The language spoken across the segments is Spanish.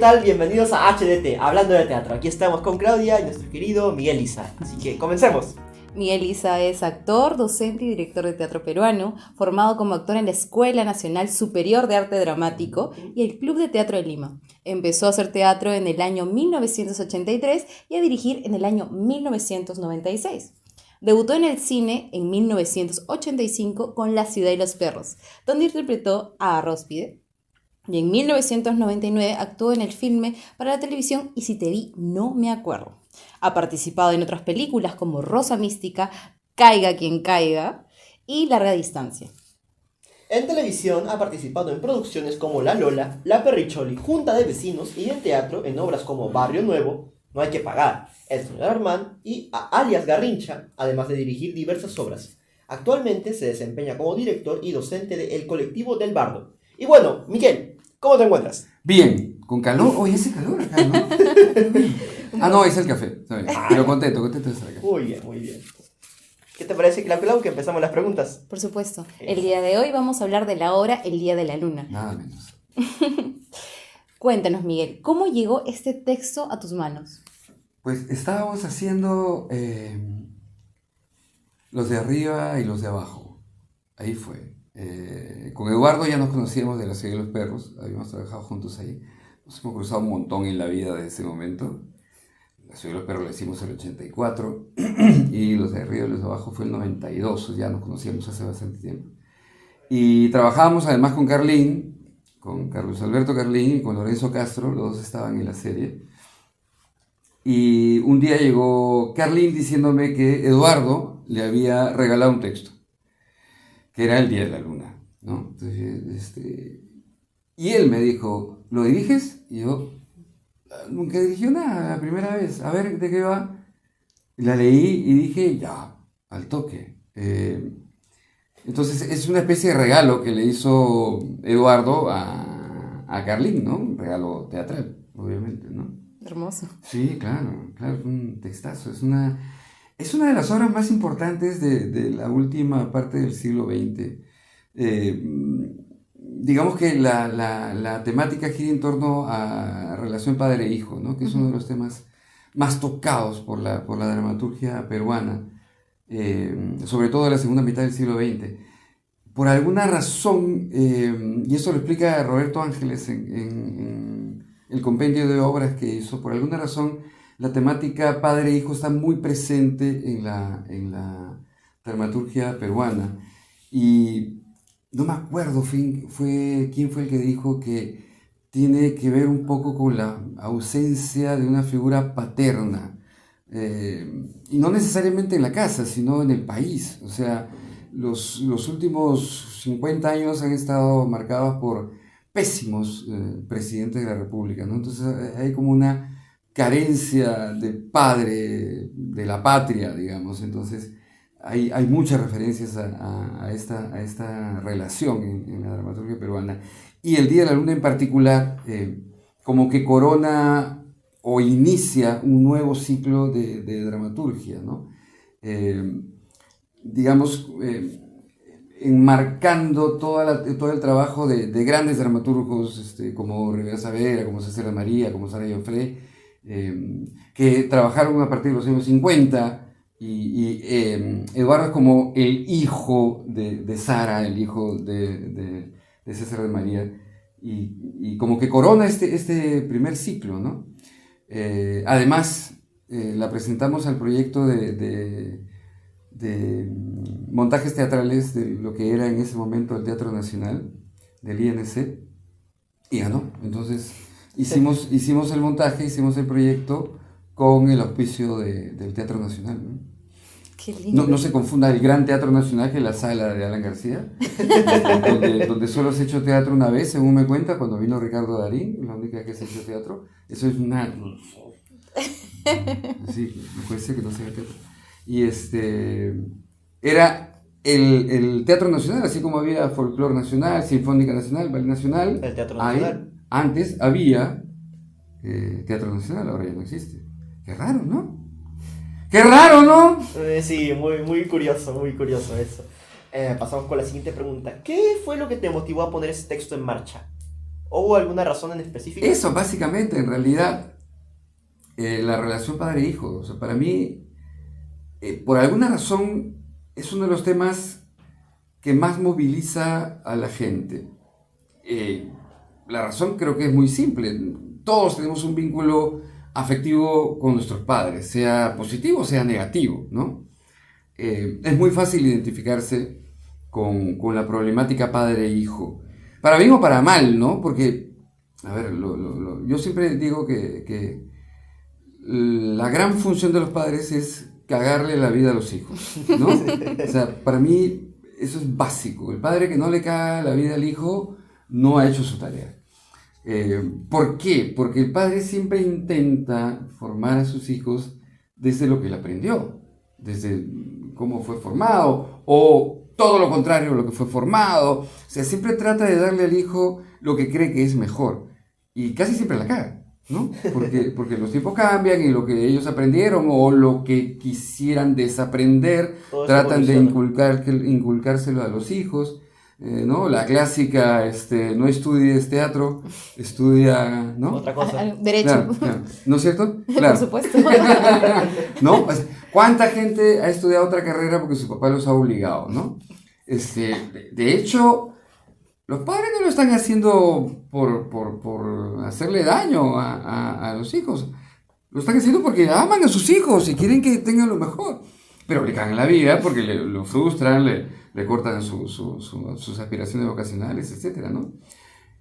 tal? Bienvenidos a HDT, hablando de teatro. Aquí estamos con Claudia y nuestro querido Miguel Isa. Así que comencemos. Miguel Isa es actor, docente y director de teatro peruano, formado como actor en la Escuela Nacional Superior de Arte Dramático y el Club de Teatro de Lima. Empezó a hacer teatro en el año 1983 y a dirigir en el año 1996. Debutó en el cine en 1985 con La ciudad y los perros, donde interpretó a Róspide. Y en 1999 actuó en el filme para la televisión Y si te vi, no me acuerdo. Ha participado en otras películas como Rosa Mística, Caiga quien caiga y Larga distancia. En televisión ha participado en producciones como La Lola, La Perricholi, Junta de Vecinos y en teatro en obras como Barrio Nuevo, No hay que pagar, El señor Armán y Alias Garrincha, además de dirigir diversas obras. Actualmente se desempeña como director y docente de El Colectivo del Bardo. Y bueno, Miguel, ¿cómo te encuentras? Bien, con calor. Oye, hace calor acá, ¿no? No, es el café, está bien. Pero contento de estar acá. Muy bien, muy bien. ¿Qué te parece, Clau, que empezamos las preguntas? Por supuesto. El día de hoy vamos a hablar de la obra El día de la luna. Nada menos. Cuéntanos, Miguel, ¿cómo llegó este texto a tus manos? Pues estábamos haciendo los de arriba y los de abajo. Ahí fue. Con Eduardo ya nos conocíamos de La ciudad y los perros. Habíamos trabajado juntos ahí. Nos hemos cruzado un montón en la vida de ese momento. La ciudad y los perros la hicimos en el 84 y los de arriba y los de abajo fue el 92. Ya nos conocíamos hace bastante tiempo. Y trabajábamos además con Carlín, con Carlos Alberto Carlín y con Lorenzo Castro. Los dos estaban en la serie. Y un día llegó Carlín diciéndome que Eduardo le había regalado un texto, que era El día de la luna, ¿no? Entonces, y él me dijo, ¿lo diriges? Y yo, nunca dirigió nada, la primera vez, a ver, ¿de qué va? Y la leí y dije, ya, al toque. Entonces, es una especie de regalo que le hizo Eduardo a Carlín, ¿no? Un regalo teatral, obviamente, ¿no? Hermoso. Sí, claro, es un textazo, es una de las obras más importantes de la última parte del siglo XX. Digamos que la temática gira en torno a relación padre-hijo, ¿no? Que es uno de los temas más tocados por la dramaturgia peruana, sobre todo en la segunda mitad del siglo XX. Por alguna razón, y eso lo explica Roberto Ángeles en el compendio de obras que hizo, por alguna razón la temática padre-hijo está muy presente en la dramaturgia peruana. Y no me acuerdo quién fue el que dijo que tiene que ver un poco con la ausencia de una figura paterna, y no necesariamente en la casa, sino en el país. O sea, los últimos 50 años han estado marcados por pésimos presidentes de la República, ¿no? Entonces hay como una carencia de padre de la patria, digamos. Entonces hay muchas referencias a esta relación en la dramaturgia peruana. Y El día de la luna en particular, como que corona o inicia un nuevo ciclo de dramaturgia, ¿no? Digamos, enmarcando todo el trabajo de grandes dramaturgos como Rivera Saavedra, como César de María, como Sara Joffre, que trabajaron a partir de los años 50, y Eduardo es como el hijo de Sara, el hijo de César de María, y como que corona este primer ciclo, ¿no? Además, la presentamos al proyecto de montajes teatrales de lo que era en ese momento el Teatro Nacional del INC, y ganó. Entonces hicimos el montaje, hicimos el proyecto con el auspicio del Teatro Nacional, ¿no? Qué lindo. No se confunda el Gran Teatro Nacional, que es la sala de Alan García, donde solo se ha hecho teatro una vez, según me cuenta, cuando vino Ricardo Darín, la única vez que se ha hecho teatro. Eso es una... Sí, no puede ser que no se haga teatro. Y era el Teatro Nacional, así como había Folclore Nacional, Sinfónica Nacional, Ballet Nacional. El Teatro Nacional. Antes había Teatro Nacional, ahora ya no existe. Qué raro, ¿no? ¡Qué raro!, ¿no? Sí, muy curioso eso. Pasamos con la siguiente pregunta. ¿Qué fue lo que te motivó a poner ese texto en marcha? ¿O hubo alguna razón en específico? Eso, básicamente, en realidad, la relación padre-hijo. O sea, para mí, por alguna razón, es uno de los temas que más moviliza a la gente. La razón creo que es muy simple. Todos tenemos un vínculo afectivo con nuestros padres, sea positivo o sea negativo, ¿no? Es muy fácil identificarse con la problemática padre-hijo. Para bien o para mal, ¿no? Porque, a ver, yo siempre digo que la gran función de los padres es cagarle la vida a los hijos, ¿no? O sea, para mí eso es básico. El padre que no le caga la vida al hijo no ha hecho su tarea. ¿Por qué? Porque el padre siempre intenta formar a sus hijos desde lo que él aprendió, desde cómo fue formado, o todo lo contrario, lo que fue formado. O sea, siempre trata de darle al hijo lo que cree que es mejor. Y casi siempre la caga, ¿no? Porque los tiempos cambian y lo que ellos aprendieron o lo que quisieran desaprender, Todo eso tratan de evoluciona. inculcárselo a los hijos. ¿No? La clásica, no estudies teatro, estudia, ¿no? Otra cosa. Derecho. Claro, claro. ¿No es cierto? Por Claro. supuesto. ¿No? ¿Cuánta gente ha estudiado otra carrera porque su papá los ha obligado, ¿no? De hecho, los padres no lo están haciendo por hacerle daño a los hijos. Lo están haciendo porque aman a sus hijos y quieren que tengan lo mejor. Pero le cagan la vida porque lo frustran, le cortan sus aspiraciones vocacionales, etcétera, ¿no?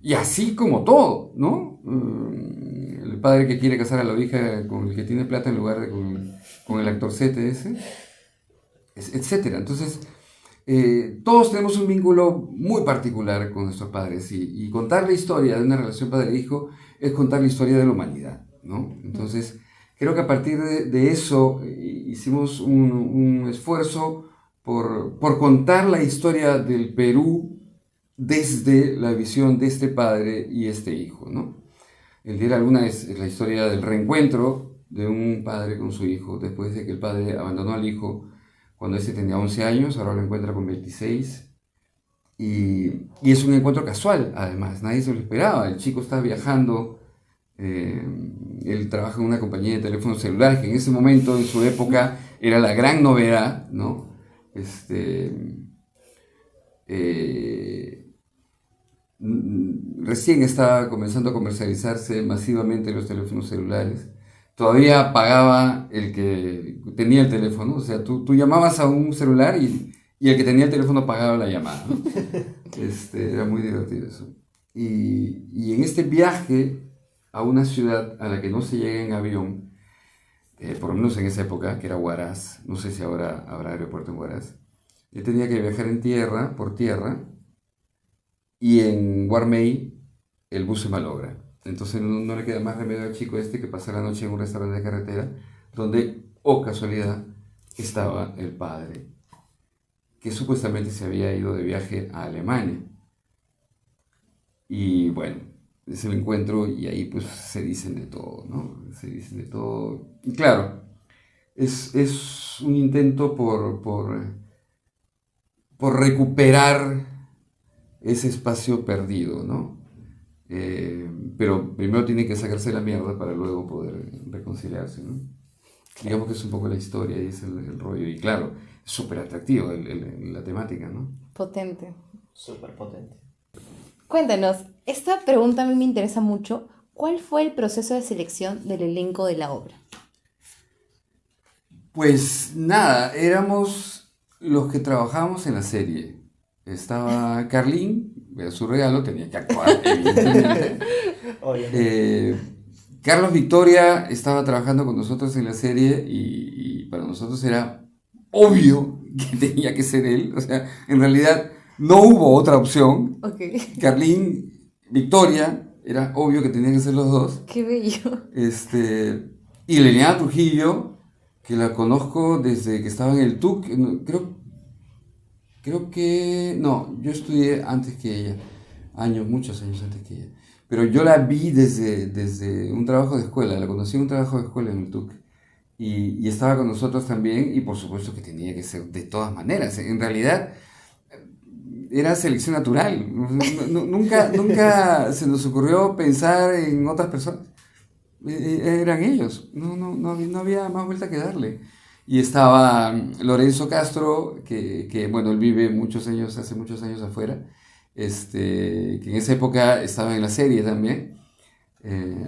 Y así como todo, ¿no? El padre que quiere casar a la hija con el que tiene plata en lugar de con el actorcete ese, etcétera. Entonces, todos tenemos un vínculo muy particular con nuestros padres y contar la historia de una relación padre-hijo es contar la historia de la humanidad, ¿no? Entonces, creo que a partir de eso hicimos un esfuerzo por contar la historia del Perú desde la visión de este padre y este hijo, ¿no? El Día de la Luna es la historia del reencuentro de un padre con su hijo, después de que el padre abandonó al hijo cuando éste tenía 11 años, ahora lo encuentra con 26, y es un encuentro casual, además, nadie se lo esperaba, el chico está viajando, él trabaja en una compañía de teléfonos celulares, que en ese momento, en su época, era la gran novedad, ¿no? Recién estaba comenzando a comercializarse masivamente los teléfonos celulares. Todavía pagaba el que tenía el teléfono, o sea, tú llamabas a un celular y el que tenía el teléfono pagaba la llamada, ¿no? Era muy divertido eso. Y en este viaje a una ciudad a la que no se llega en avión, por lo menos en esa época, que era Huaraz, no sé si ahora habrá aeropuerto en Huaraz, yo tenía que viajar por tierra, y en Guarmey el bus se malogra. Entonces no le queda más remedio al chico que pasar la noche en un restaurante de carretera, donde, oh casualidad, estaba el padre, que supuestamente se había ido de viaje a Alemania. Y bueno, es el encuentro y ahí pues se dicen de todo, ¿no? Se dicen de todo. Y claro, es un intento por recuperar ese espacio perdido, ¿no? Pero primero tiene que sacarse la mierda para luego poder reconciliarse, ¿no? Digamos que es un poco la historia y es el rollo. Y claro, es súper atractivo la temática, ¿no? Potente. Súper potente. Cuéntanos, esta pregunta a mí me interesa mucho. ¿Cuál fue el proceso de selección del elenco de la obra? Pues nada, éramos los que trabajábamos en la serie. Estaba Carlín, era su regalo, tenía que actuar, evidentemente. Carlos Victoria estaba trabajando con nosotros en la serie y para nosotros era obvio que tenía que ser él. O sea, en realidad no hubo otra opción. Okay. Carlín, Victoria, era obvio que tenían que ser los dos. Qué bello. Y Liliana Trujillo, que la conozco desde que estaba en el TUC, creo que... No, yo estudié antes que ella, muchos años antes que ella. Pero yo la vi desde un trabajo de escuela, la conocí en un trabajo de escuela en el TUC. Y estaba con nosotros también, y por supuesto que tenía que ser de todas maneras. En realidad, era selección natural. Nunca se nos ocurrió pensar en otras personas. Eran ellos. No había más vuelta que darle. Y estaba Lorenzo Castro, que bueno, él vive hace muchos años afuera, que en esa época estaba en la serie también,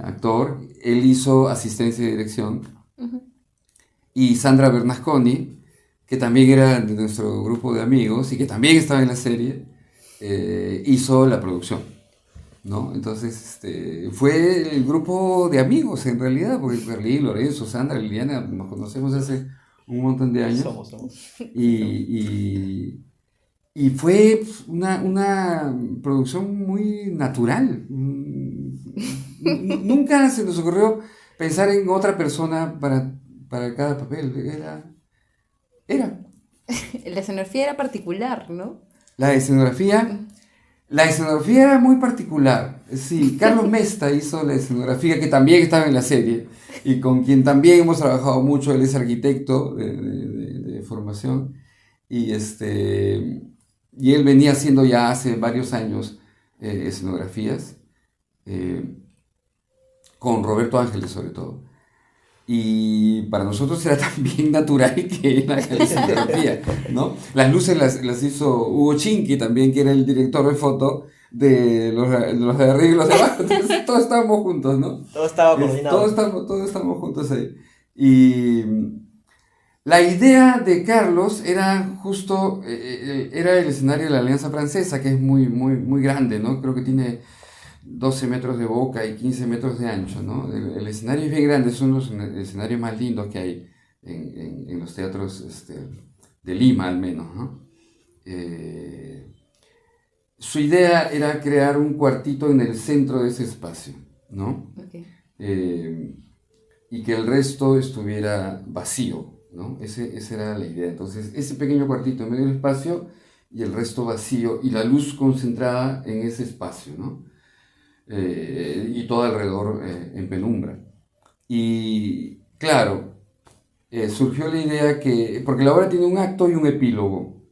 actor. Él hizo asistencia de dirección. Ujú. Y Sandra Bernasconi, que también era de nuestro grupo de amigos y que también estaba en la serie, hizo la producción, ¿no? Entonces, fue el grupo de amigos en realidad, porque Carly, Lorenzo, Sandra, Liliana, nos conocemos hace un montón de años. Somos. Y fue una producción muy natural. Nunca se nos ocurrió pensar en otra persona para cada papel. Era. La escenografía era particular, ¿no? La escenografía era muy particular. Sí, Carlos Mesta hizo la escenografía, que también estaba en la serie, y con quien también hemos trabajado mucho. Él es arquitecto de formación, y él venía haciendo ya hace varios años escenografías, con Roberto Ángeles sobre todo. Y para nosotros era también natural que la escenografía, ¿no? Las luces las hizo Hugo Chinqui también, que era el director de foto de los de arriba y los de abajo. Entonces, todos estábamos juntos, ¿no? Todo estaba coordinado. Todos estábamos juntos ahí. Y la idea de Carlos era justo, era el escenario de la Alianza Francesa, que es muy, muy, muy grande, ¿no? Creo que tiene 12 metros de boca y 15 metros de ancho, ¿no? El escenario es bien grande, es uno de los escenarios más lindos que hay en los teatros de Lima, al menos, ¿no? Su idea era crear un cuartito en el centro de ese espacio, ¿no? Okay. Y que el resto estuviera vacío, ¿no? Esa era la idea. Entonces, ese pequeño cuartito en medio del espacio y el resto vacío y la luz concentrada en ese espacio, ¿no? Y todo alrededor en penumbra. Y claro, surgió la idea porque la obra tiene un acto y un epílogo,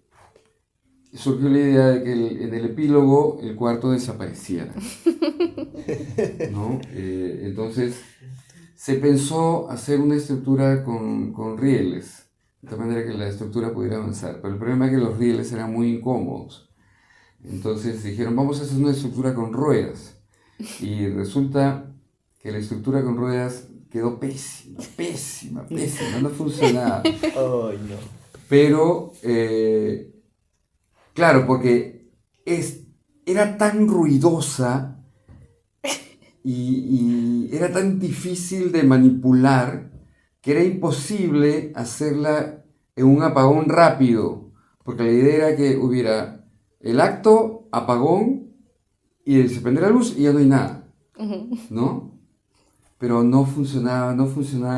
surgió la idea de que en el epílogo el cuarto desapareciera, ¿no? Entonces se pensó hacer una estructura con rieles, de tal manera que la estructura pudiera avanzar, pero el problema es que los rieles eran muy incómodos. Entonces dijeron, vamos a hacer una estructura con ruedas. Y resulta que la estructura con ruedas quedó pésima, no funcionaba. Ay, no. Pero, claro, porque era tan ruidosa y era tan difícil de manipular que era imposible hacerla en un apagón rápido, porque la idea era que hubiera el acto, apagón, y se prende la luz y ya no hay nada, ¿no? Pero no funcionaba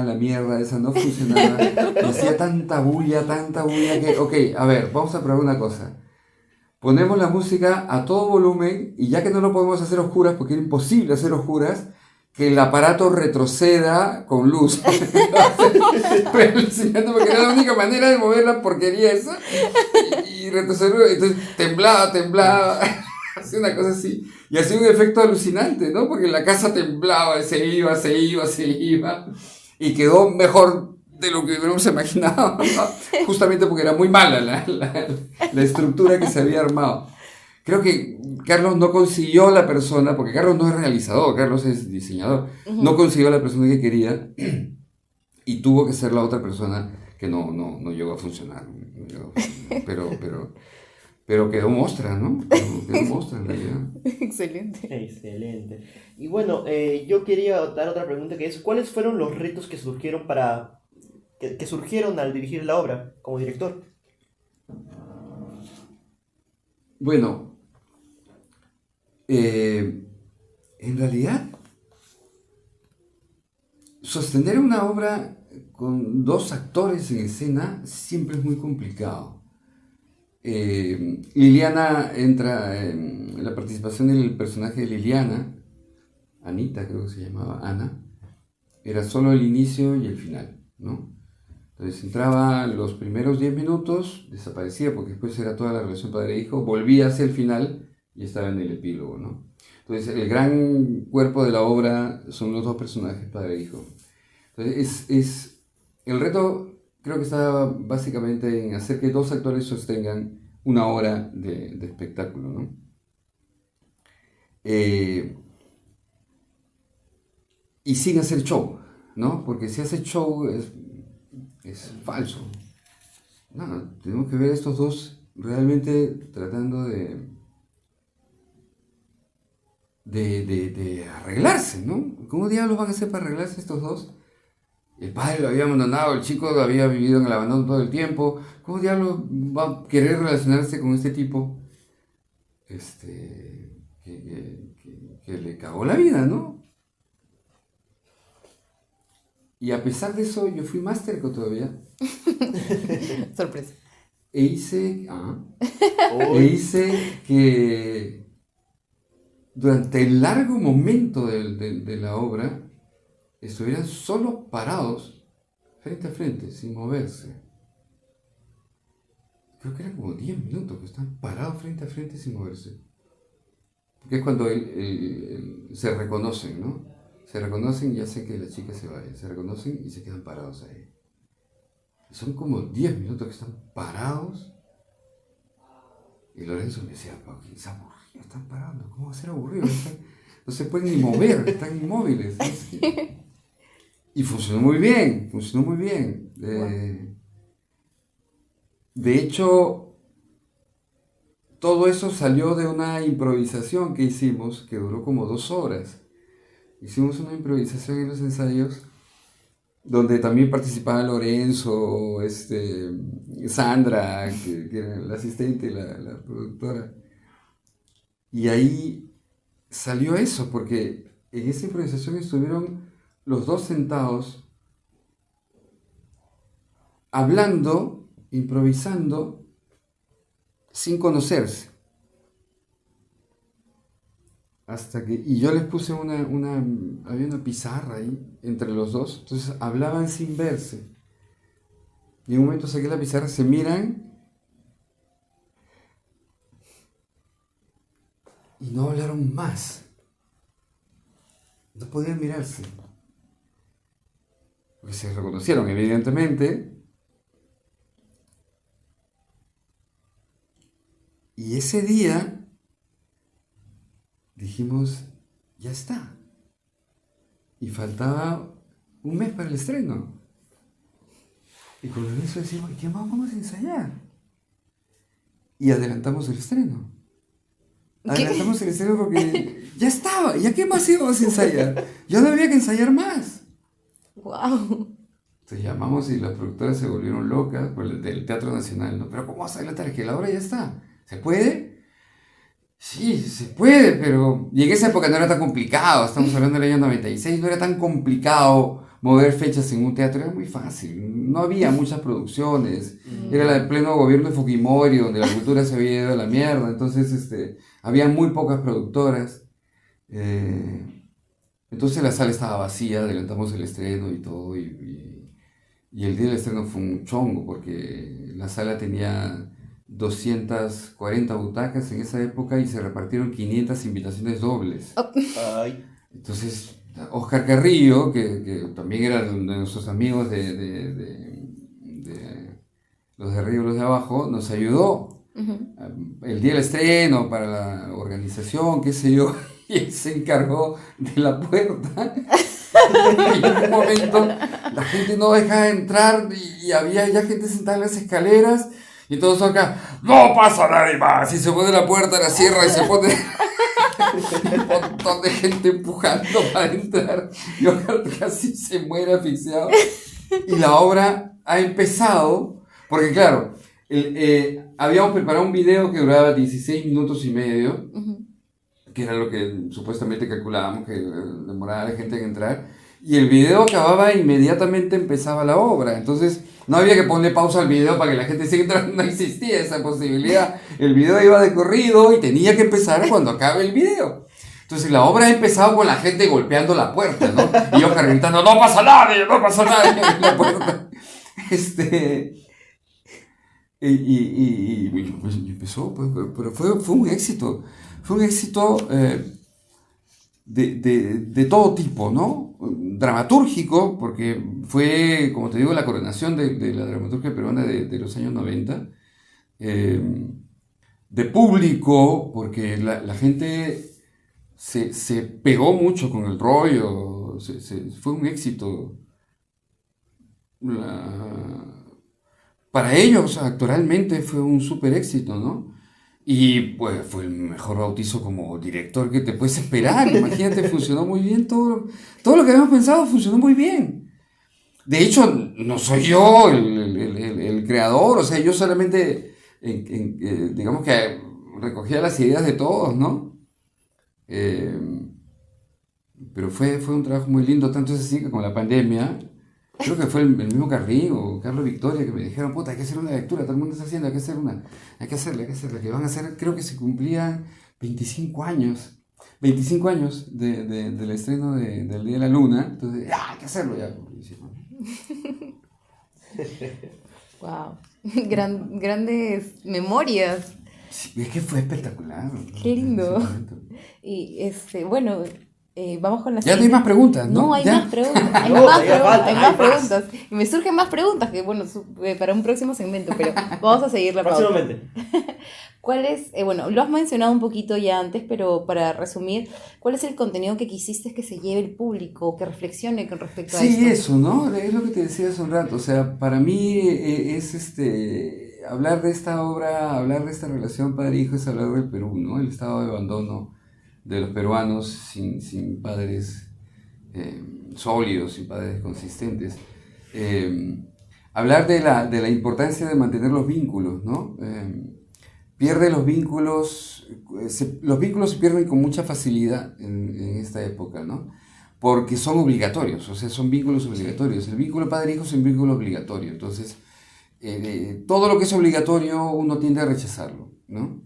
la mierda esa, no funcionaba. Y hacía tanta bulla que, ok, a ver, vamos a probar una cosa. Ponemos la música a todo volumen y ya que no lo podemos hacer a oscuras, porque era imposible hacer oscuras, que el aparato retroceda con luz. Pero enseñando, porque era la única manera de mover la porquería esa. Y retroceder, entonces temblaba. Hacía una cosa así, y hacía un efecto alucinante, ¿no? Porque la casa temblaba, se iba, y quedó mejor de lo que hubiéramos imaginado, ¿no? Justamente porque era muy mala la estructura que se había armado. Creo que Carlos no consiguió la persona, porque Carlos no es realizador, Carlos es diseñador, no consiguió la persona que quería, y tuvo que ser la otra persona que no llegó a funcionar, pero quedó mostra, ¿no? Quedó mostra en realidad. Excelente. Y bueno, yo quería dar otra pregunta, que es, ¿cuáles fueron los retos que surgieron que surgieron al dirigir la obra como director? Bueno, en realidad, sostener una obra con 2 actores en escena siempre es muy complicado. Liliana entra en la participación del personaje de Liliana, Anita creo que se llamaba, Ana, era solo el inicio y el final, ¿no? Entonces entraba los primeros 10 minutos, desaparecía porque después era toda la relación padre-hijo, volvía hacia el final y estaba en el epílogo, ¿no? Entonces el gran cuerpo de la obra son los dos personajes, padre-hijo. Entonces el reto creo que está básicamente en hacer que dos actores sostengan una hora de espectáculo, ¿no? Y sin hacer show, ¿no? Porque si hace show es falso. No, tenemos que ver a estos dos realmente tratando de arreglarse, ¿no? ¿Cómo diablos van a hacer para arreglarse estos dos? El padre lo había abandonado, el chico había vivido en el abandono todo el tiempo. ¿Cómo diablos va a querer relacionarse con este tipo? Que le cagó la vida, ¿no? Y a pesar de eso, yo fui más terco todavía. Sorpresa. E hice que durante el largo momento de la obra estuvieran solo parados, frente a frente, sin moverse. Creo que eran como 10 minutos que están parados frente a frente sin moverse. Porque es cuando se reconocen, ¿no? Se reconocen y hacen que la chica se vaya. Se reconocen y se quedan parados ahí. Y son como 10 minutos que están parados. Y Lorenzo me decía, ¿quién se aburrido? Están parando. ¿Cómo va a ser aburrido? No se pueden ni mover, están inmóviles. Y funcionó muy bien, funcionó muy bien. De hecho, todo eso salió de una improvisación que hicimos, que duró como 2 horas. Hicimos una improvisación en los ensayos, donde también participaba Lorenzo, Sandra, que era la asistente, la productora. Y ahí salió eso, porque en esa improvisación estuvieron los dos sentados, hablando, improvisando, sin conocerse. Y yo les puse había una pizarra ahí entre los dos, entonces hablaban sin verse. Y en un momento saqué la pizarra, se miran y no hablaron más. No podían mirarse. Porque se reconocieron, evidentemente. Y ese día dijimos, ya está. Y faltaba un mes para el estreno. Y con eso decimos, ¿qué más vamos a ensayar? Y adelantamos el estreno. Adelantamos el estreno porque ya estaba. ¿Ya qué más íbamos a ensayar? Ya no había que ensayar más. ¡Wow! Entonces llamamos y las productoras se volvieron locas por el del Teatro Nacional, ¿no? Pero ¿cómo vas a adelantar? Es que la obra ya está. ¿Se puede? Sí, se puede, pero... Y en esa época no era tan complicado, estamos hablando del año 96, no era tan complicado mover fechas en un teatro, era muy fácil, no había muchas producciones, era el pleno gobierno de Fujimori, donde la cultura se había ido a la mierda, entonces había muy pocas productoras, entonces la sala estaba vacía, adelantamos el estreno y todo, y el día del estreno fue un chongo, porque la sala tenía 240 butacas en esa época y se repartieron 500 invitaciones dobles. Ay. Entonces, Oscar Carrillo, que también era de nuestros amigos de los de arriba y los de abajo, nos ayudó el día del estreno para la organización, qué sé yo, y él se encargó de la puerta. Y en un momento la gente no dejaba de entrar y había ya gente sentada en las escaleras. Y todos acá, no pasa nadie más. Y se pone la puerta, la cierra y se pone un montón de gente empujando para entrar. Y Oscar casi se muere asfixiado. Y la obra ha empezado, porque claro, habíamos preparado un video que duraba 16 minutos y medio, que era lo que supuestamente calculábamos que demoraba la gente en entrar. Y el video acababa e inmediatamente empezaba la obra. Entonces no había que ponerle pausa al video para que la gente siga entrando, no existía esa posibilidad. El video iba de corrido y tenía que empezar cuando acabe el video. Entonces la obra ha empezado con la gente golpeando la puerta, ¿no? Y yo gritando, no pasa nadie en la puerta. Este, y pues, y empezó, pues, pero fue un éxito. Fue un éxito de todo tipo, ¿no? Dramatúrgico, porque fue, como te digo, la coronación de la dramaturgia peruana de los años 90. De público, porque la gente se pegó mucho con el rollo, fue un éxito. Para ellos, actoralmente, fue un súper éxito, ¿no? Y pues fue el mejor bautizo como director que te puedes esperar. Imagínate, funcionó muy bien todo lo que habíamos pensado funcionó muy bien. De hecho, no soy yo el creador, o sea, yo solamente, digamos que recogía las ideas de todos, ¿no? Pero fue un trabajo muy lindo, tanto es así que con la pandemia, creo que fue el mismo Carlín o Carlos Victoria que me dijeron, puta, hay que hacer una lectura, todo el mundo está haciendo, hay que hacer una, hay que hacerla, que van a hacer, creo que se cumplían 25 años. 25 años del estreno del Día de la Luna, entonces, ya, hay que hacerlo ya. Wow. Grandes memorias. Sí, es que fue espectacular. Qué lindo. Y bueno, vamos con la Ya no hay siguiente. más preguntas, ¿no? No, hay ¿Ya? más preguntas. Hay No, más todavía preguntas. falta, Hay hay más más. preguntas. Y me surgen más preguntas que, bueno, para un próximo segmento, pero vamos a seguir la pauta. Próximamente. ¿Cuál es, lo has mencionado un poquito ya antes, pero para resumir, ¿cuál es el contenido que quisiste que se lleve el público, que reflexione con respecto a esto? Sí, eso, ¿no? Es lo que te decía hace un rato. O sea, para mí es hablar de esta obra, hablar de esta relación padre-hijo es hablar del Perú, ¿no? El estado de abandono de los peruanos sin padres sólidos, sin padres consistentes. Hablar de la importancia de mantener los vínculos, ¿no? Pierde los vínculos se pierden con mucha facilidad en esta época, ¿no? Porque son obligatorios, o sea, son vínculos obligatorios. El vínculo padre-hijo es un vínculo obligatorio, entonces todo lo que es obligatorio uno tiende a rechazarlo, ¿no?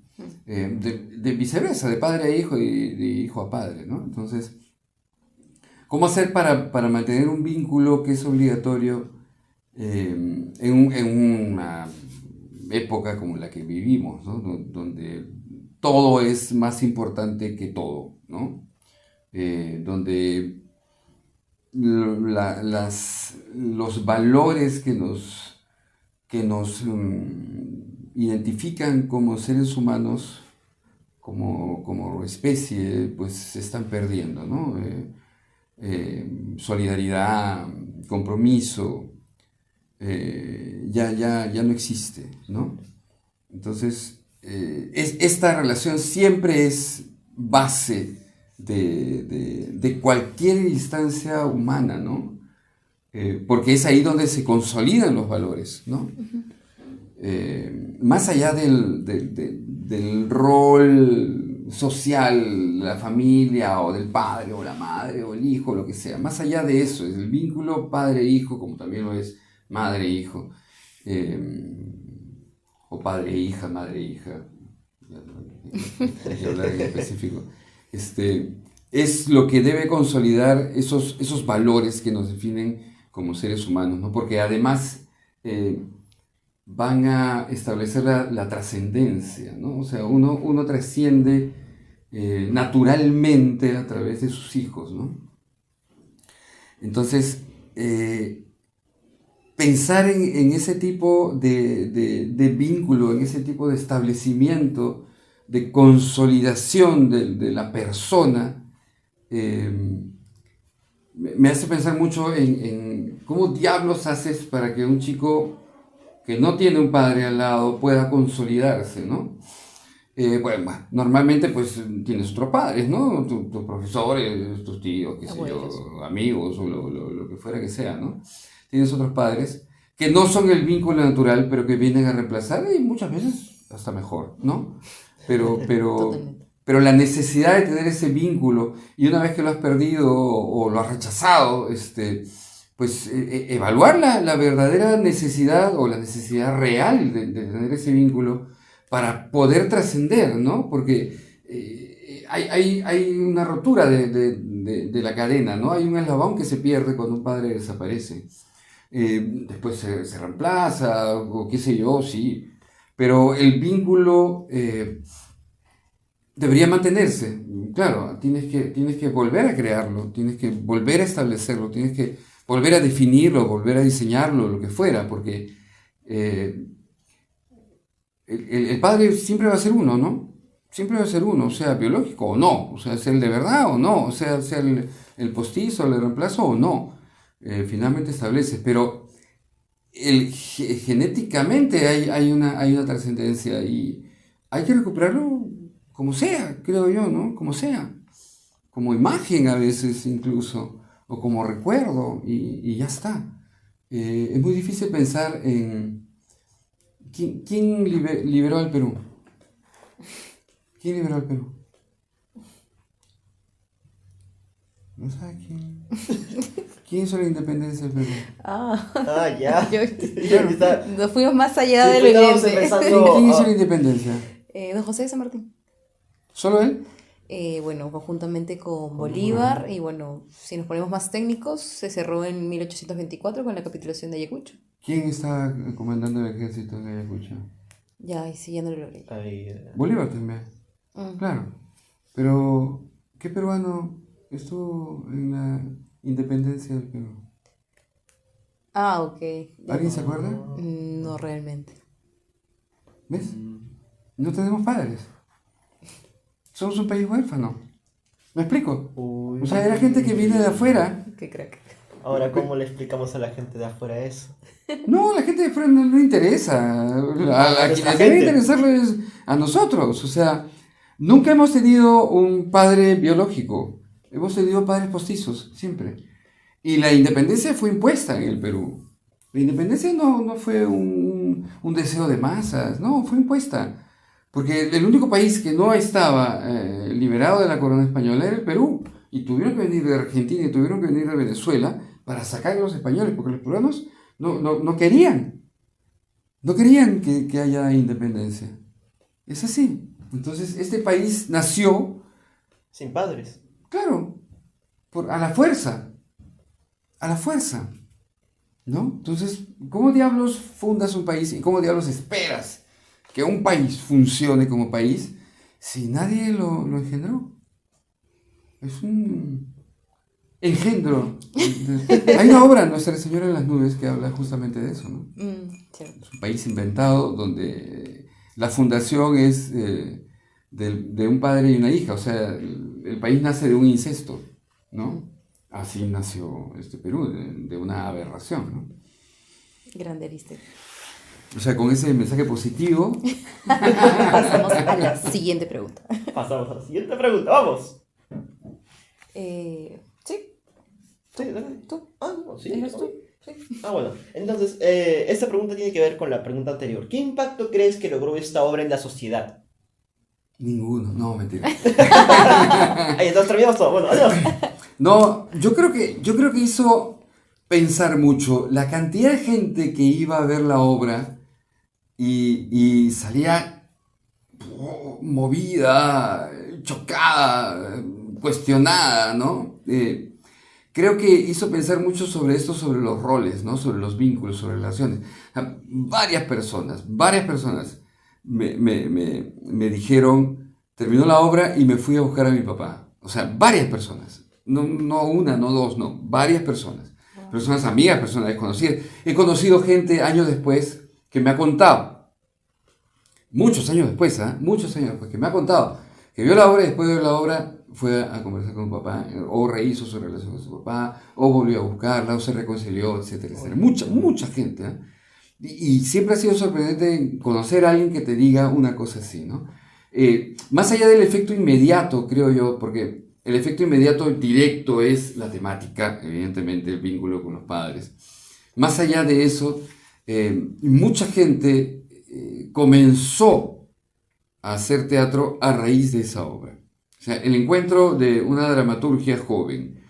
De viceversa, de padre a hijo y de hijo a padre, ¿no? Entonces, ¿cómo hacer para mantener un vínculo que es obligatorio en una época como la que vivimos, ¿no? Donde todo es más importante que todo, ¿no? Donde los valores que nos identifican como seres humanos, como especie, pues se están perdiendo, ¿no? Solidaridad, compromiso, ya no existe, ¿no? Entonces, esta relación siempre es base de cualquier instancia humana, ¿no? Porque es ahí donde se consolidan los valores, ¿no? Más allá del rol social, la familia, o del padre, o la madre, o el hijo, lo que sea, más allá de eso, es el vínculo padre-hijo, como también lo es madre-hijo, o padre-hija, madre-hija, hay que hablar en específico, es lo que debe consolidar esos valores que nos definen como seres humanos, ¿no? Porque además van a establecer la trascendencia, ¿no? O sea, uno trasciende naturalmente a través de sus hijos, ¿no? Entonces, pensar en ese tipo de vínculo, en ese tipo de establecimiento, de consolidación de la persona, me hace pensar mucho en cómo diablos haces para que un chico que no tiene un padre al lado pueda consolidarse, ¿no? Bueno, normalmente pues tienes otros padres, ¿no? Tus profesores, tus tíos, qué sé yo, amigos o lo que fuera que sea, ¿no? Tienes otros padres que no son el vínculo natural, pero que vienen a reemplazar y muchas veces hasta mejor, ¿no? Pero la necesidad de tener ese vínculo, y una vez que lo has perdido o lo has rechazado, pues evaluar la verdadera necesidad o la necesidad real de tener ese vínculo para poder trascender, ¿no? Porque hay una rotura de la cadena, ¿no? Hay un eslabón que se pierde cuando un padre desaparece. después se reemplaza, o qué sé yo, sí, pero el vínculo debería mantenerse. Claro, tienes que volver a crearlo, tienes que volver a establecerlo, tienes que volver a definirlo, volver a diseñarlo, lo que fuera, porque el padre siempre va a ser uno, ¿no? Siempre va a ser uno, sea biológico o no, o sea, sea el de verdad o no, o sea el postizo, el reemplazo o no. Finalmente establece, pero genéticamente hay una trascendencia y hay que recuperarlo como sea, creo yo, ¿no? Como sea, como imagen a veces incluso, o como recuerdo y ya está. Es muy difícil pensar en... ¿Quién liberó al Perú? ¿Quién liberó al Perú? ¿No sabe quién? ¿Quién hizo la independencia del Perú? Ah, ya. Nos fuimos más allá Sí, de lo estábamos evidente. empezando. ¿Quién hizo la independencia? Don José de San Martín. ¿Solo él? Bueno, conjuntamente con Bolívar, y bueno, si nos ponemos más técnicos, se cerró en 1824 con la capitulación de Ayacucho. ¿Quién está comandando el ejército de Ayacucho? Ya, y sí, ya no lo logré. Bolívar también. Claro. Pero, ¿qué peruano estuvo en la independencia del Perú? Ah, ok. ¿Alguien se acuerda? No realmente. ¿Ves? No tenemos padres. Somos un país huérfano. ¿Me explico? Uy. O sea, era gente que viene de afuera. Qué crack. Ahora, ¿cómo le explicamos a la gente de afuera eso? No, la gente de afuera no le interesa. A quien nuestra le debe gente. interesarle es a nosotros. O sea, nunca hemos tenido un padre biológico. Hemos tenido padres postizos, siempre. Y la independencia fue impuesta en el Perú. La independencia no fue un deseo de masas, no, fue impuesta. Porque el único país que no estaba liberado de la corona española era el Perú. Y tuvieron que venir de Argentina y tuvieron que venir de Venezuela para sacar a los españoles, porque los peruanos no querían. No querían que haya independencia. Es así. Entonces, este país nació, Sin padres. claro, a la fuerza. A la fuerza. ¿No? Entonces, ¿cómo diablos fundas un país y cómo diablos esperas que un país funcione como país si nadie lo engendró? Es un engendro. Hay una obra, Nuestra Señora en las Nubes, que habla justamente de eso, ¿no? Cierto. Es un país inventado donde la fundación es de un padre y una hija, o sea, el país nace de un incesto, ¿no? Así nació Perú, de una aberración, ¿no? Grande Ariste. O sea, con ese mensaje positivo, Pasamos a la siguiente pregunta. Pasamos a la siguiente pregunta. ¡Vamos! Sí, Sí, dale. tú. Ah, no, sí. ¿Eres ¿no? tú? Sí. Ah, bueno. Entonces, esta pregunta tiene que ver con la pregunta anterior. ¿Qué impacto crees que logró esta obra en la sociedad? ninguno, no, mentira. Ahí, entonces terminamos todo. Bueno, adiós. No, yo creo que hizo pensar mucho la cantidad de gente que iba a ver la obra y salía movida, chocada, cuestionada, ¿no? Creo que hizo pensar mucho sobre esto, sobre los roles, ¿no? Sobre los vínculos, sobre relaciones. O sea, varias personas me dijeron, terminó la obra y me fui a buscar a mi papá. O sea, varias personas. No una, no dos, no. Varias personas. Personas amigas, personas desconocidas. He conocido gente años después que me ha contado, muchos años después, muchos años después, que me ha contado que vio la obra y después de ver la obra fue a conversar con su papá, o rehizo su relación con su papá, o volvió a buscarla, o se reconcilió, etcétera, etcétera. Mucha gente, ¿eh? Y siempre ha sido sorprendente conocer a alguien que te diga una cosa así, ¿no? Más allá del efecto inmediato, creo yo, porque el efecto inmediato directo es la temática, evidentemente, el vínculo con los padres. Más allá de eso, mucha gente comenzó a hacer teatro a raíz de esa obra. O sea, el encuentro de una dramaturgia joven,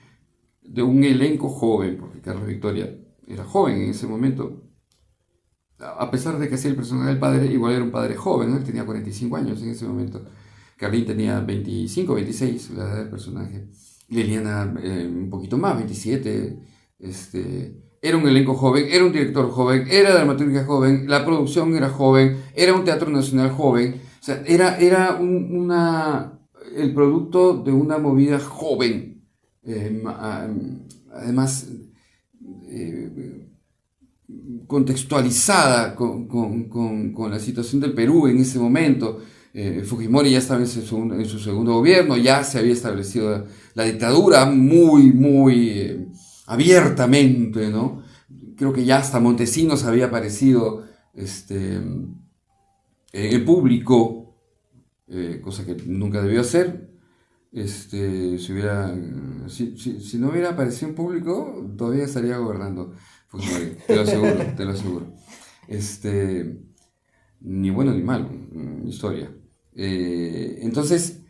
de un elenco joven, porque Carlos Victoria era joven en ese momento, a pesar de que hacía el personaje del padre, igual era un padre joven, ¿no? Él tenía 45 años en ese momento. Carlín tenía 25, 26, la edad del personaje. Liliana un poquito más, 27. era un elenco joven, era un director joven, era dramaturgia joven, la producción era joven, era un teatro nacional joven. O sea, era el producto de una movida joven. Además, contextualizada con la situación del Perú en ese momento. Fujimori ya estaba en su segundo gobierno, ya se había establecido la dictadura muy abiertamente, ¿no? Creo que ya hasta Montesinos había aparecido en el público, cosa que nunca debió hacer. Si no hubiera aparecido en público, todavía estaría gobernando Fujimori, te lo aseguro. Ni bueno ni malo, historia. Entonces,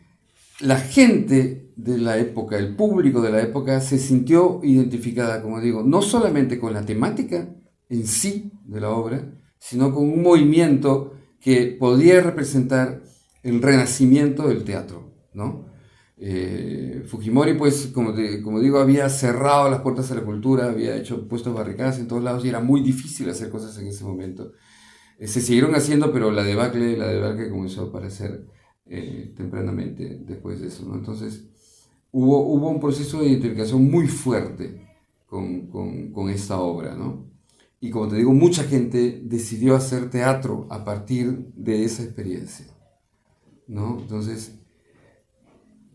la gente de la época, el público de la época, se sintió identificada, como digo, no solamente con la temática en sí de la obra, sino con un movimiento que podía representar el renacimiento del teatro, ¿no? Fujimori, pues, como digo, había cerrado las puertas a la cultura, había puesto barricadas en todos lados y era muy difícil hacer cosas en ese momento. Se siguieron haciendo, pero la debacle comenzó a aparecer tempranamente después de eso, ¿no? Entonces, hubo un proceso de identificación muy fuerte con esta obra, ¿no? Y como te digo, mucha gente decidió hacer teatro a partir de esa experiencia, ¿no? Entonces,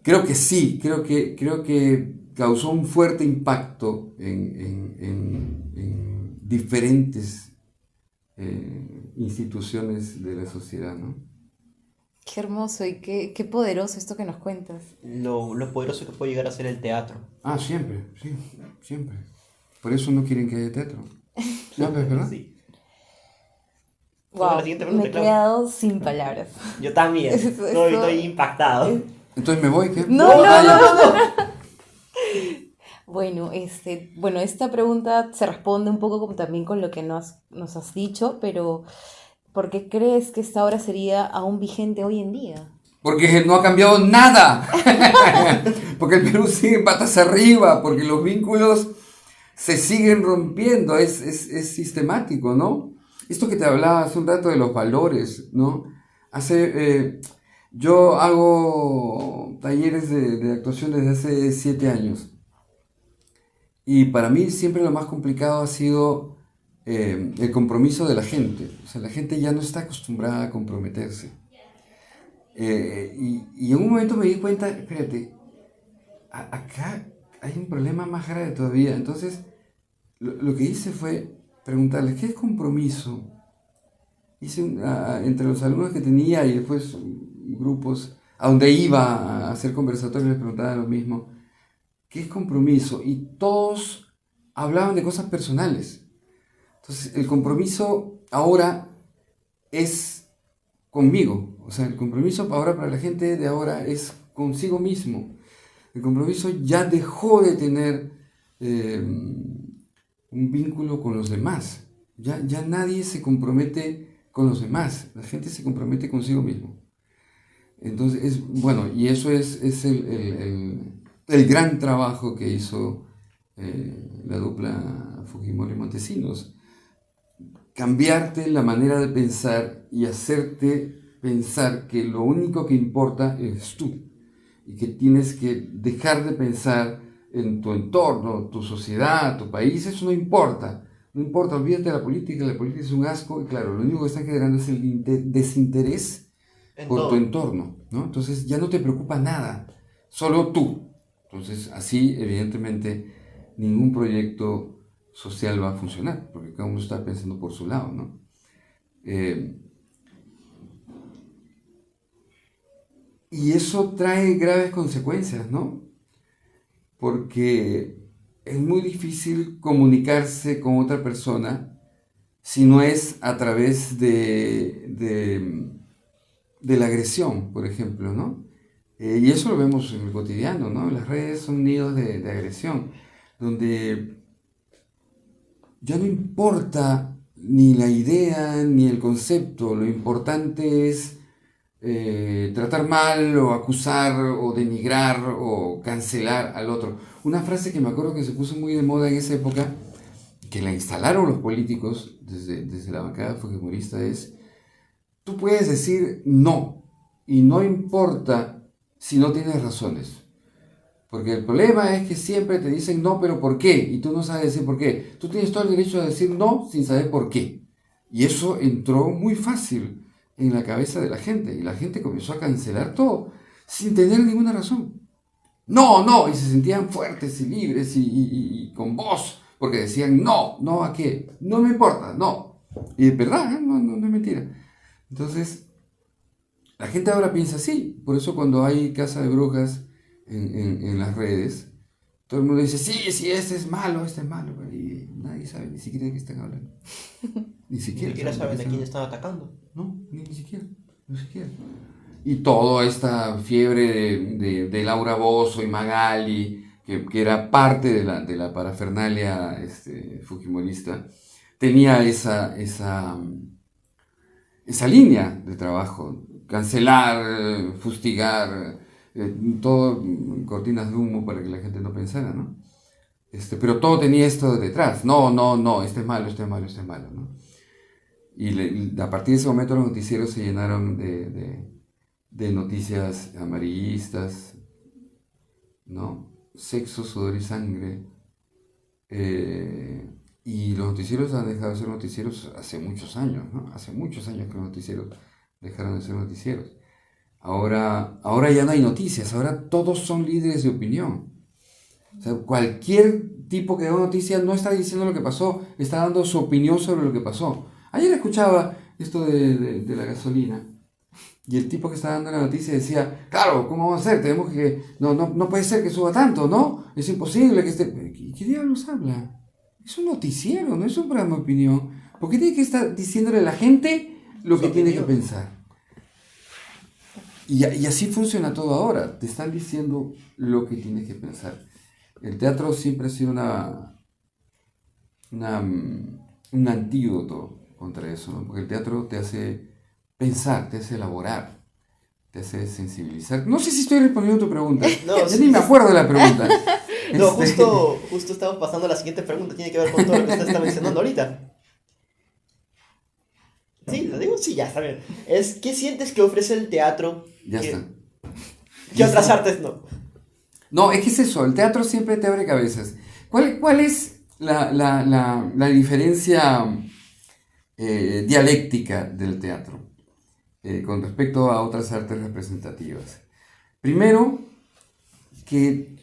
creo que sí, creo que causó un fuerte impacto en diferentes instituciones de la sociedad, ¿no? Qué hermoso y qué poderoso esto que nos cuentas. Lo poderoso que puede llegar a ser el teatro. Ah, siempre, sí, siempre. Por eso no quieren que haya teatro. No, pero es verdad. Sí. Wow, La siguiente pregunta, me he Claudia. quedado sin palabras. Yo también. Estoy impactado. Entonces me voy, ¿qué? No. Bueno, esta pregunta se responde un poco también con lo que nos has dicho, pero ¿por qué crees que esta obra sería aún vigente hoy en día? Porque no ha cambiado nada. Porque el Perú sigue patas arriba, porque los vínculos se siguen rompiendo, es sistemático, ¿no? Esto que te hablaba hace un rato de los valores, ¿no? Yo hago talleres de actuación desde hace 7 años. Y para mí siempre lo más complicado ha sido el compromiso de la gente. O sea, la gente ya no está acostumbrada a comprometerse. Y en un momento me di cuenta, espérate, acá hay un problema más grave todavía. Entonces, lo que hice fue preguntarles, ¿qué es compromiso? Hice entre los alumnos que tenía y después grupos a donde iba a hacer conversatorios, les preguntaba lo mismo. ¿Qué es compromiso? Y todos hablaban de cosas personales. Entonces, el compromiso ahora es conmigo. O sea, el compromiso ahora para la gente de ahora es consigo mismo. El compromiso ya dejó de tener un vínculo con los demás. Ya nadie se compromete con los demás. La gente se compromete consigo mismo. Entonces, bueno, y eso es el gran trabajo que hizo la dupla Fujimori-Montesinos. Cambiarte la manera de pensar y hacerte pensar que lo único que importa eres tú y que tienes que dejar de pensar en tu entorno, tu sociedad, tu país. Eso no importa, olvídate de la política es un asco y claro, lo único que está generando es el desinterés por tu entorno, ¿no? Entonces ya no te preocupa nada, solo tú. Entonces así evidentemente ningún proyecto social va a funcionar, porque cada uno está pensando por su lado, ¿no? Y eso trae graves consecuencias, ¿no? Porque es muy difícil comunicarse con otra persona si no es a través de la agresión, por ejemplo, ¿no? Y eso lo vemos en el cotidiano, ¿no? Las redes son nidos de agresión, donde ya no importa ni la idea ni el concepto, lo importante es tratar mal o acusar o denigrar o cancelar al otro. Una frase que me acuerdo que se puso muy de moda en esa época, que la instalaron los políticos desde la bancada fujimorista es: tú puedes decir no, y no importa si no tienes razones. Porque el problema es que siempre te dicen no, pero ¿por qué? Y tú no sabes decir por qué. Tú tienes todo el derecho a decir no sin saber por qué. Y eso entró muy fácil en la cabeza de la gente. Y la gente comenzó a cancelar todo sin tener ninguna razón. No, no. Y se sentían fuertes y libres y con voz. Porque decían no, no a qué. No me importa, no. Y es verdad, ¿eh? No es mentira. Entonces, la gente ahora piensa así. Por eso cuando hay caza de brujas en las redes, todo el mundo dice, sí, este es malo, y nadie sabe ni siquiera de qué están hablando. Ni siquiera saben de quién están atacando. No, ni siquiera. Y toda esta fiebre de Laura Bozzo y Magali, que era parte de la parafernalia fujimorista, tenía esa línea de trabajo: cancelar, fustigar, todo cortinas de humo para que la gente no pensara, ¿no? Pero todo tenía esto detrás: no, este es malo, ¿no? Y a partir de ese momento los noticieros se llenaron de noticias amarillistas, ¿no? Sexo, sudor y sangre. Y los noticieros han dejado de ser noticieros hace muchos años, ¿no? Hace muchos años que los noticieros dejaron de ser noticieros. Ahora ya no hay noticias, ahora todos son líderes de opinión. O sea, cualquier tipo que da noticia no está diciendo lo que pasó, está dando su opinión sobre lo que pasó. Ayer escuchaba esto de la gasolina, y el tipo que estaba dando la noticia decía, claro, ¿cómo vamos a hacer? Tenemos que, no puede ser que suba tanto, ¿no? Es imposible que esté... ¿Qué diablos habla? Es un noticiero, no es un programa de opinión. ¿Por qué tiene que estar diciéndole a la gente lo que tiene que pensar? Y así funciona todo ahora. Te están diciendo lo que tienes que pensar. El teatro siempre ha sido un antídoto contra eso, ¿no? Porque el teatro te hace pensar, te hace elaborar, te hace sensibilizar. No sé si estoy respondiendo a tu pregunta. No, ya ni me acuerdo de la pregunta. No, justo estamos pasando a la siguiente pregunta. Tiene que ver con todo lo que usted está mencionando ahorita. Sí, lo digo, sí, ya está bien. ¿Qué sientes que ofrece el teatro? Ya está. ¿Qué otras artes no? No, es que es eso, el teatro siempre te abre cabezas. ¿Cuál es la diferencia dialéctica del teatro con respecto a otras artes representativas? Primero, que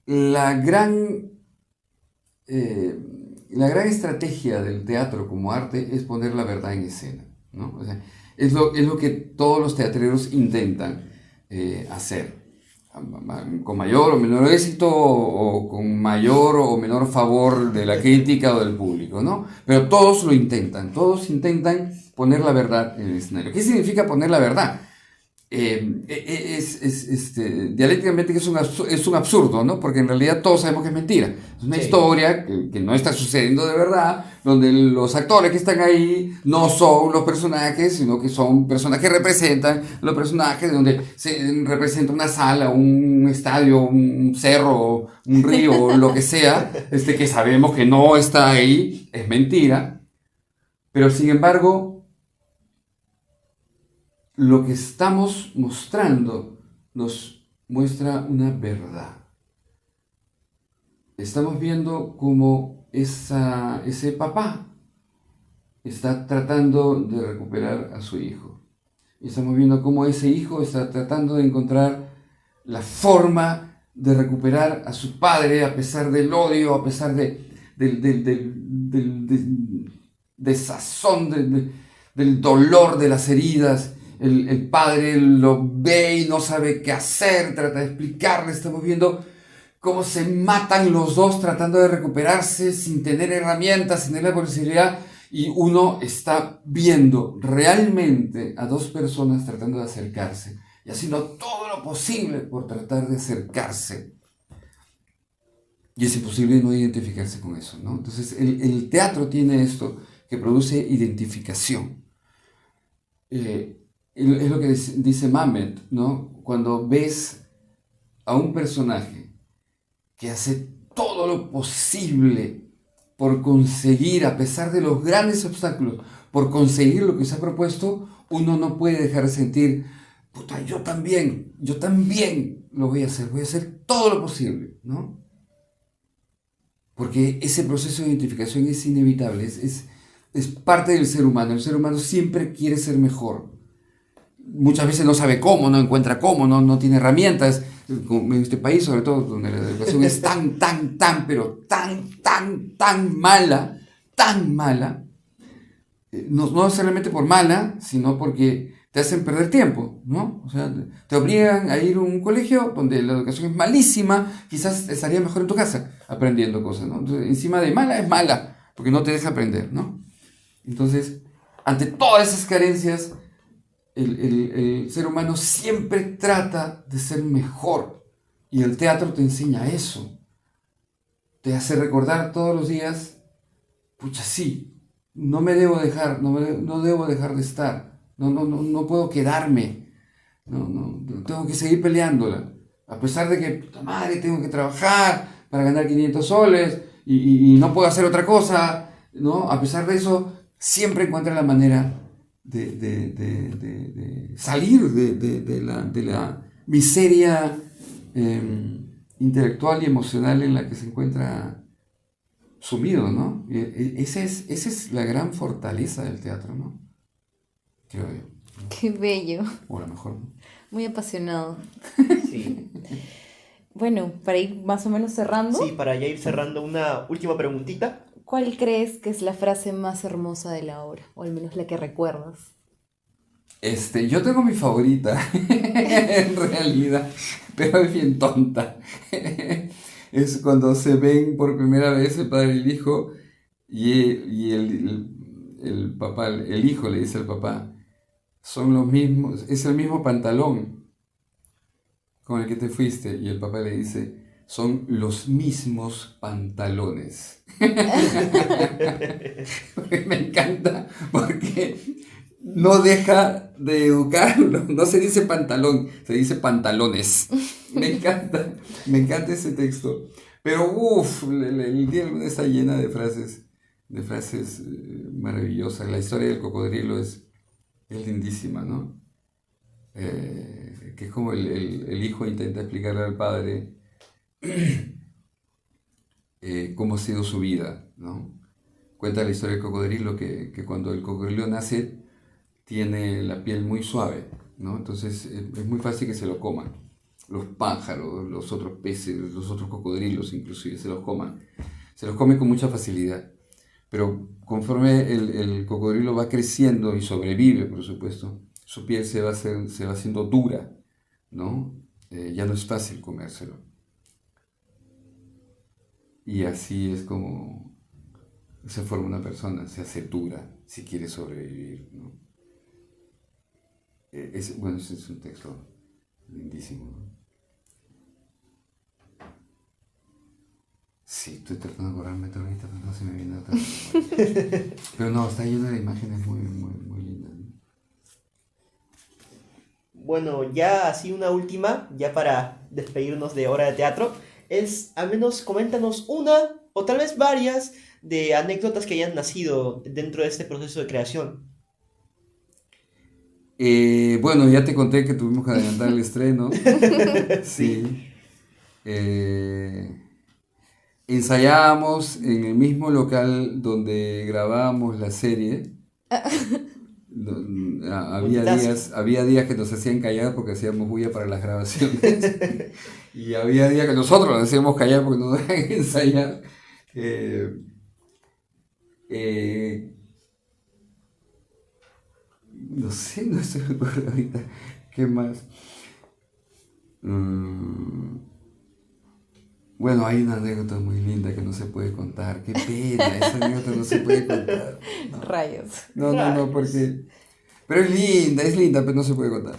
la gran estrategia del teatro como arte es poner la verdad en escena, ¿no? O sea, es lo que todos los teatreros intentan hacer, con mayor o menor éxito, o con mayor o menor favor de la crítica o del público, ¿no? Pero todos intentan poner la verdad en el escenario. ¿Qué significa poner la verdad? Dialécticamente es un absurdo, ¿no? Porque en realidad todos sabemos que es mentira. Es una historia que no está sucediendo de verdad, donde los actores que están ahí no son los personajes, sino que son personas que representan los personajes, donde se representa una sala, un estadio, un cerro, un río, lo que sea, que sabemos que no está ahí, es mentira. Pero sin embargo, lo que estamos mostrando nos muestra una verdad. Estamos viendo cómo ese papá está tratando de recuperar a su hijo. Estamos viendo cómo ese hijo está tratando de encontrar la forma de recuperar a su padre a pesar del odio, a pesar del desazón, del dolor, de las heridas. El padre lo ve y no sabe qué hacer, trata de explicarle. Estamos viendo cómo se matan los dos tratando de recuperarse sin tener herramientas, sin tener la posibilidad. Y uno está viendo realmente a dos personas tratando de acercarse y haciendo todo lo posible por tratar de acercarse. Y es imposible no identificarse con eso, ¿no? Entonces el teatro tiene esto que produce identificación. Es lo que dice Mamet, ¿no? Cuando ves a un personaje que hace todo lo posible por conseguir, a pesar de los grandes obstáculos, por conseguir lo que se ha propuesto, uno no puede dejar de sentir, puta, yo también lo voy a hacer todo lo posible, ¿no? Porque ese proceso de identificación es inevitable, es parte del ser humano. El ser humano siempre quiere ser mejor. Muchas veces no sabe cómo, no encuentra cómo, no tiene herramientas. En este país, sobre todo, donde la educación es pero tan mala, no necesariamente por mala, sino porque te hacen perder tiempo, ¿no? O sea, te obligan a ir a un colegio donde la educación es malísima, quizás estarías mejor en tu casa aprendiendo cosas, ¿no? Entonces, encima de mala es mala, porque no te deja aprender, ¿no? Entonces, ante todas esas carencias, el ser humano siempre trata de ser mejor, y el teatro te enseña eso, te hace recordar todos los días, pucha, sí, no debo dejar de estar, no puedo quedarme, tengo que seguir peleándola, a pesar de que, puta madre, tengo que trabajar para ganar 500 soles, y no puedo hacer otra cosa, ¿no? A pesar de eso, siempre encuentra la manera de salir de la miseria intelectual y emocional en la que se encuentra sumido, ¿no? Esa es la gran fortaleza del teatro, ¿no? Creo yo. Qué bello. O a lo mejor, ¿no? Muy apasionado. Sí. Bueno, para ir más o menos cerrando, Sí, para ya ir cerrando, una última preguntita. ¿cuál crees que es la frase más hermosa de la obra? O al menos la que recuerdas. Yo tengo mi favorita, en realidad, pero es bien tonta. Es cuando se ven por primera vez el padre y el hijo, y el papá, el hijo le dice al papá, son los mismos, es el mismo pantalón con el que te fuiste, y el papá le dice, son los mismos pantalones. Me encanta porque no deja de educarlo, no se dice pantalón, se dice pantalones. Me encanta ese texto. Pero el Día del Luna está llena de frases maravillosas. La historia del cocodrilo es lindísima, ¿no? Que es como el hijo intenta explicarle al padre cómo ha sido su vida, ¿no? Cuenta la historia del cocodrilo que cuando el cocodrilo nace tiene la piel muy suave, ¿no? Entonces es muy fácil que se lo coman. Los pájaros, los otros peces, los otros cocodrilos inclusive se los coman. Se los come con mucha facilidad. Pero conforme el cocodrilo va creciendo y sobrevive, por supuesto, su piel se va haciendo dura, ¿no? Ya no es fácil comérselo. Y así es como se forma una persona, se hace dura si quiere sobrevivir, ¿no? Ese es un texto lindísimo, ¿no? Sí, estoy tratando de acordarme de ahorita, pero no se me viene otra. Pero no, está lleno de imágenes muy, muy, muy lindas, ¿no? Bueno, ya así una última, ya para despedirnos de Hora de Teatro, es al menos coméntanos una o tal vez varias de anécdotas que hayan nacido dentro de este proceso de creación. Bueno, ya te conté que tuvimos que adelantar el estreno. Sí. Ensayábamos en el mismo local donde grabábamos la serie. Había días que nos hacían callar porque hacíamos bulla para las grabaciones. Y había días que nosotros nos hacíamos callar porque no nos dejaban ensayar. No sé, no se me ocurre ahorita. ¿Qué más? Bueno, hay una anécdota muy linda que no se puede contar. Qué pena, esa anécdota no se puede contar. No. Rayos. No, porque... Pero es linda, pero no se puede contar.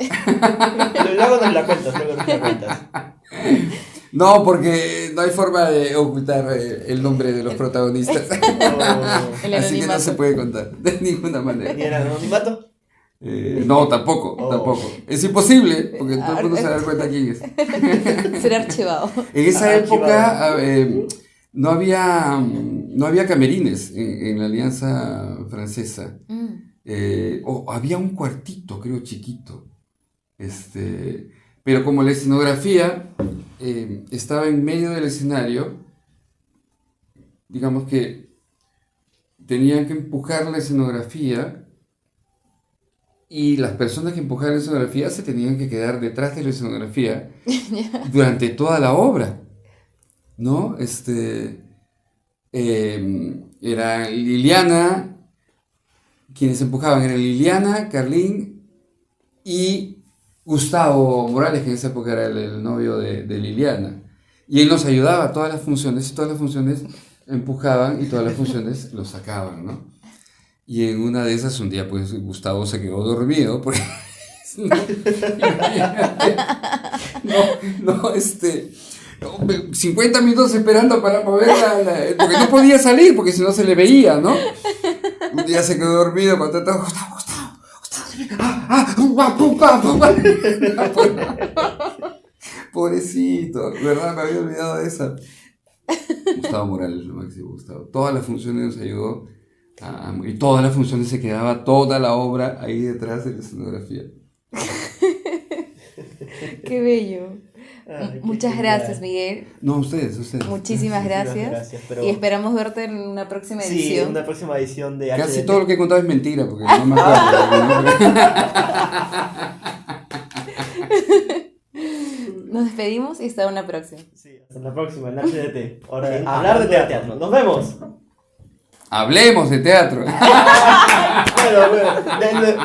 Luego nos la cuentas. No, porque no hay forma de ocultar el nombre de los protagonistas. Así que no se puede contar, de ninguna manera. ¿Ni el anonimato? No, tampoco. Es imposible, porque todo el mundo se da cuenta quién es. Será archivado. En esa época no había camerines en la Alianza Francesa. O había un cuartito, creo, chiquito. Pero como la escenografía estaba en medio del escenario, digamos que tenían que empujar la escenografía y las personas que empujaban la escenografía se tenían que quedar detrás de la escenografía durante toda la obra, ¿no? Era Liliana, quienes empujaban eran Liliana, Carlín y Gustavo Morales, que en esa época era el novio de Liliana. Y él nos ayudaba a todas las funciones, y todas las funciones empujaban y todas las funciones lo sacaban, ¿no? Y en una de esas un día pues Gustavo se quedó dormido porque no, 50 minutos esperando para mover porque no podía salir porque si no se le veía, ¿no? Un día se quedó dormido cuando todo Gustavo, pobrecito, ¿verdad? Me había olvidado de esa. Gustavo Morales, lo máximo, Gustavo. Todas las funciones nos ayudó y todas las funciones se quedaba toda la obra ahí detrás de la escenografía. Qué bello. Ay, Muchas qué gracias, genial. Miguel. No, ustedes. Muchísimas gracias. Pero... Y esperamos verte en una próxima Sí, edición. una próxima edición de Casi HDT. todo lo que he contado es mentira, porque no me acuerdo. Nos despedimos y hasta una próxima. Sí, hasta la próxima en HDT. Hora de hablar de teatro. ¡Nos vemos! Hablemos de teatro. Bueno,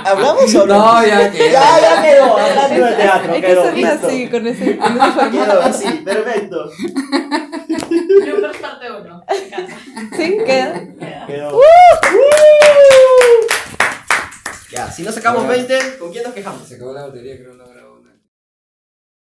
¿hablamos o no? No, ya quedó. Ya quedó, hablando de teatro. Hay que Quedó, hacerlo listo. así, con ese formato. Quedó así, perfecto. Bloopers parte 1. Me encanta. ¿Sí? ¿Queda? Quedó. Ya, si no sacamos 20, ¿con quién nos quejamos? Se acabó la batería, creo.